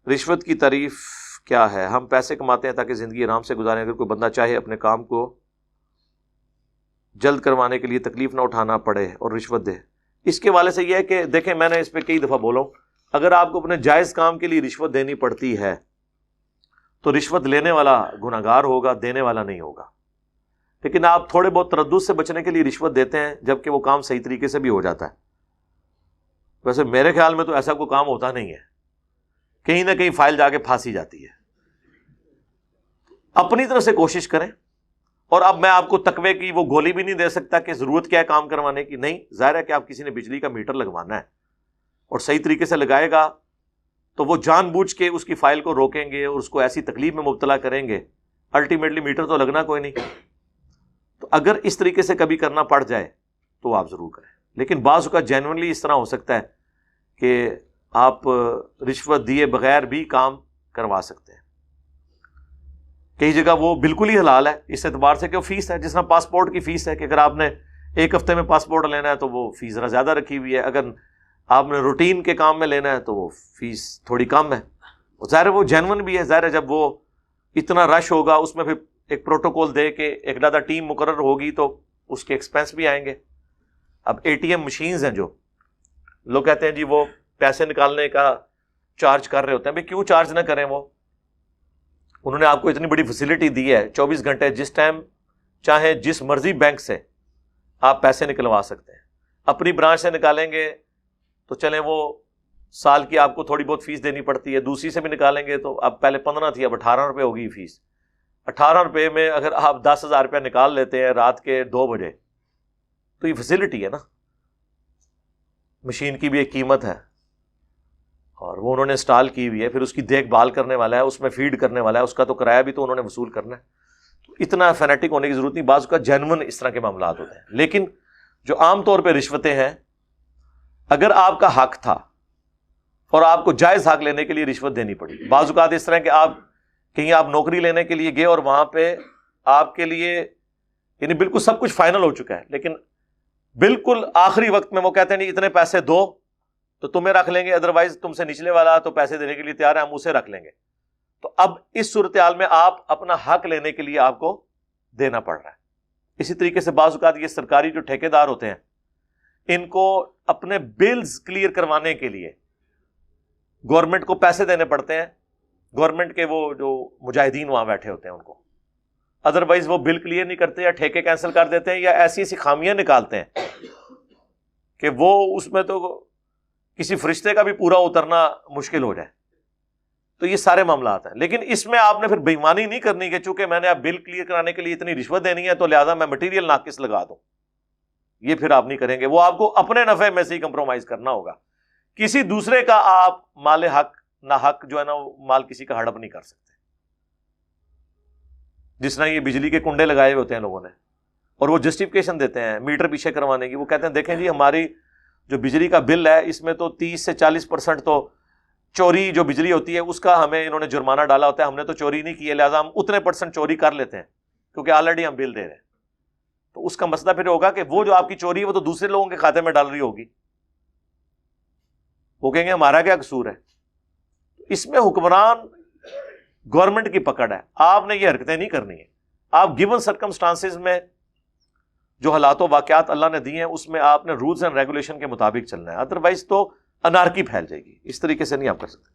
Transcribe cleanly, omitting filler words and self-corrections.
رشوت کی تعریف کیا ہے؟ ہم پیسے کماتے ہیں تاکہ زندگی آرام سے گزاریں، اگر کوئی بندہ چاہے اپنے کام کو جلد کروانے کے لیے تکلیف نہ اٹھانا پڑے اور رشوت دے۔ اس کے والے سے یہ ہے کہ دیکھیں، میں نے اس پہ کئی دفعہ بولا ہوں، اگر آپ کو اپنے جائز کام کے لیے رشوت دینی پڑتی ہے تو رشوت لینے والا گناہگار ہوگا، دینے والا نہیں ہوگا۔ لیکن آپ تھوڑے بہت تردد سے بچنے کے لیے رشوت دیتے ہیں جبکہ وہ کام صحیح طریقے سے بھی ہو جاتا ہے۔ ویسے میرے خیال میں تو ایسا کوئی کام ہوتا نہیں ہے، کہیں نہ کہیں فائل جا کے پھانسی جاتی ہے۔ اپنی طرف سے کوشش کریں، اور اب میں آپ کو تقوی کی وہ گولی بھی نہیں دے سکتا کہ ضرورت کیا ہے کام کروانے کی، نہیں، ظاہر ہے کہ آپ کسی نے بجلی کا میٹر لگوانا ہے اور صحیح طریقے سے لگائے گا تو وہ جان بوجھ کے اس کی فائل کو روکیں گے اور اس کو ایسی تکلیف میں مبتلا کریں گے، الٹیمیٹلی میٹر تو لگنا کوئی نہیں۔ تو اگر اس طریقے سے کبھی کرنا پڑ جائے تو آپ ضرور کریں، لیکن بعض اوقات جینوئنلی اس طرح ہو سکتا ہے کہ آپ رشوت دیے بغیر بھی کام کروا سکتے ہیں۔ کئی جگہ وہ بالکل ہی حلال ہے اس اعتبار سے کہ وہ فیس ہے، جس طرح پاسپورٹ کی فیس ہے کہ اگر آپ نے ایک ہفتے میں پاسپورٹ لینا ہے تو وہ فیس ذرا زیادہ رکھی ہوئی ہے، اگر آپ نے روٹین کے کام میں لینا ہے تو وہ فیس تھوڑی کم ہے۔ ظاہر وہ جینون بھی ہے، ظاہر ہے جب وہ اتنا رش ہوگا اس میں پھر ایک پروٹوکول دے کے ایک زیادہ ٹیم مقرر ہوگی تو اس کے ایکسپینس بھی آئیں گے۔ اب اے ٹی ایم مشینز ہیں جو لوگ کہتے ہیں جی وہ پیسے نکالنے کا چارج کر رہے ہوتے ہیں، بھائی کیوں چارج نہ کریں؟ وہ انہوں نے آپ کو اتنی بڑی فیسلٹی دی ہے، 24 گھنٹے جس ٹائم چاہے جس مرضی بینک سے آپ پیسے نکلوا سکتے ہیں۔ اپنی برانچ سے نکالیں گے تو چلیں وہ سال کی آپ کو تھوڑی بہت فیس دینی پڑتی ہے، دوسری سے بھی نکالیں گے تو اب پہلے 15 تھی، اب 18 روپے ہوگی فیس۔ 18 روپے میں اگر آپ 10,000 روپیہ نکال لیتے ہیں رات کے 2 بجے تو یہ فیسلٹی ہے نا، مشین کی بھی ایک قیمت ہے اور وہ انہوں نے انسٹال کی ہوئی ہے، پھر اس کی دیکھ بھال کرنے والا ہے، اس میں فیڈ کرنے والا ہے، اس کا تو کرایہ بھی تو انہوں نے وصول کرنا ہے۔ اتنا فینیٹک ہونے کی ضرورت نہیں، بعض کا جینون اس طرح کے معاملات ہوتے ہیں۔ لیکن جو عام طور پہ رشوتیں ہیں، اگر آپ کا حق تھا اور آپ کو جائز حق لینے کے لیے رشوت دینی پڑی، بعض اوقات اس طرح کہ آپ کہیں آپ نوکری لینے کے لیے گئے اور وہاں پہ آپ کے لیے یعنی بالکل سب کچھ فائنل ہو چکا ہے، لیکن بالکل آخری وقت میں وہ کہتے ہیں نہیں اتنے پیسے دو تو تمہیں رکھ لیں گے، ادروائز تم سے نچلے والا تو پیسے دینے کے لیے تیار ہے، ہم اسے رکھ لیں گے۔ تو اب اس صورتحال میں آپ اپنا حق لینے کے لیے آپ کو دینا پڑ رہا ہے۔ اسی طریقے سے بعض اوقات یہ سرکاری جو ٹھیکیدار ہوتے ہیں، ان کو اپنے بلز کلیئر کروانے کے لیے گورنمنٹ کو پیسے دینے پڑتے ہیں، گورنمنٹ کے وہ جو مجاہدین وہاں بیٹھے ہوتے ہیں ان کو، ادروائز وہ بل کلیئر نہیں کرتے یا ٹھیکے کینسل کر دیتے ہیں یا ایسی ایسی خامیاں نکالتے ہیں کہ وہ اس میں تو کسی فرشتے کا بھی پورا اترنا مشکل ہو جائے۔ تو یہ سارے معاملات ہیں، لیکن اس میں آپ نے پھر بے ایمانی نہیں کرنی کہ چونکہ میں نے اب بل کلیئر کرانے کے لیے اتنی رشوت دینی ہے تو لہٰذا میں مٹیریل ناقص لگا دوں، یہ پھر آپ نہیں کریں گے۔ وہ آپ کو اپنے نفع میں سے ہی کمپرومائز کرنا ہوگا، کسی دوسرے کا آپ مال حق نہ حق جو ہے نا وہ مال کسی کا ہڑپ نہیں کر سکتے۔ جس طرح یہ بجلی کے کنڈے لگائے ہوتے ہیں لوگوں نے اور وہ جسٹیفیکیشن دیتے ہیں میٹر پیچھے کروانے کی، وہ کہتے ہیں دیکھیں جی ہماری جو بجلی کا بل ہے اس میں تو 30 سے 40% تو چوری جو بجلی ہوتی ہے اس کا ہمیں انہوں نے جرمانہ ڈالا ہوتا ہے، ہم نے تو چوری نہیں کی ہے لہٰذا ہم اتنے % چوری کر لیتے ہیں کیونکہ آلریڈی ہم بل دے رہے ہیں۔ تو اس کا مسئلہ پھر ہوگا کہ وہ جو آپ کی چوری ہے وہ تو دوسرے لوگوں کے کھاتے میں ڈال رہی ہوگی، وہ کہیں گے ہمارا کیا قصور ہے۔ اس میں حکمران گورنمنٹ کی پکڑ ہے، آپ نے یہ حرکتیں نہیں کرنی ہیں۔ آپ گیون سرکمسٹانسز میں جو حالات و واقعات اللہ نے دیے ہیں اس میں آپ نے رولز اینڈ ریگولیشن کے مطابق چلنا ہے، ادروائز تو انارکی پھیل جائے گی، اس طریقے سے نہیں آپ کر سکتے۔